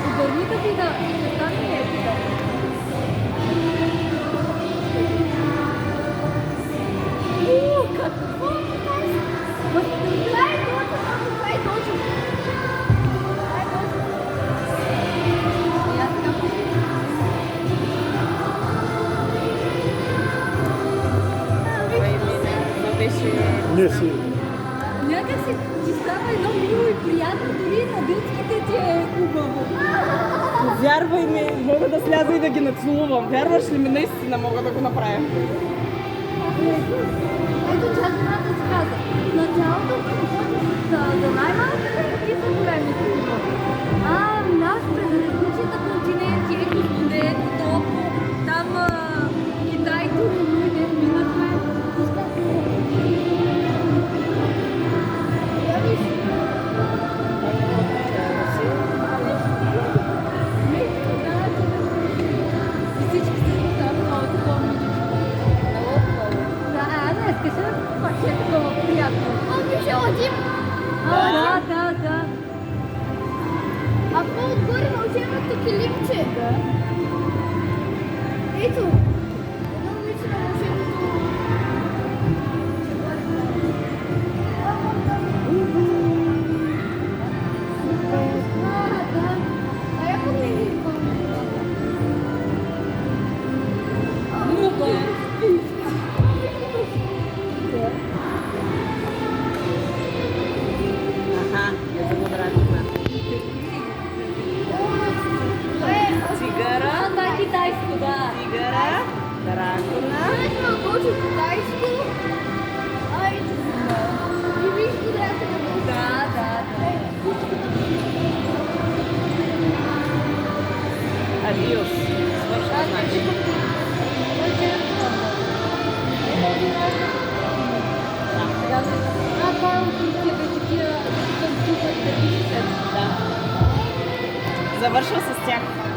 Обърни да вида и не стане ли да. Какво? Това е точно, това е точно. Не си. Някак си става едно мило и приятно, дори на детските ти е хубаво. Вярвай ми, мога да сляза и да ги нацелувам. Вярваш ли ми, наистина мога да го направя? Ето чак едната си каза. В началото за най-малките какви са големите животи. Наш през различните континенти, ето студено, топло, там Китай, тук, ние минахме. И всички се там много такова. Днес ще пак е такова приятно. Ще ходим. Да. А по-отгоре на учебното килимче. Да. Ето. Едно момиче на учебното. Да. А я помня. Много е. Аха, я забравя. Цигара, Това е китайско, да. цигара, дракона. Знаеш на точно китайско. И виж къде е това. Да. Адиос. Свършва, значи. Това е от такива танцуват да виждат. Да. Завършва с тях.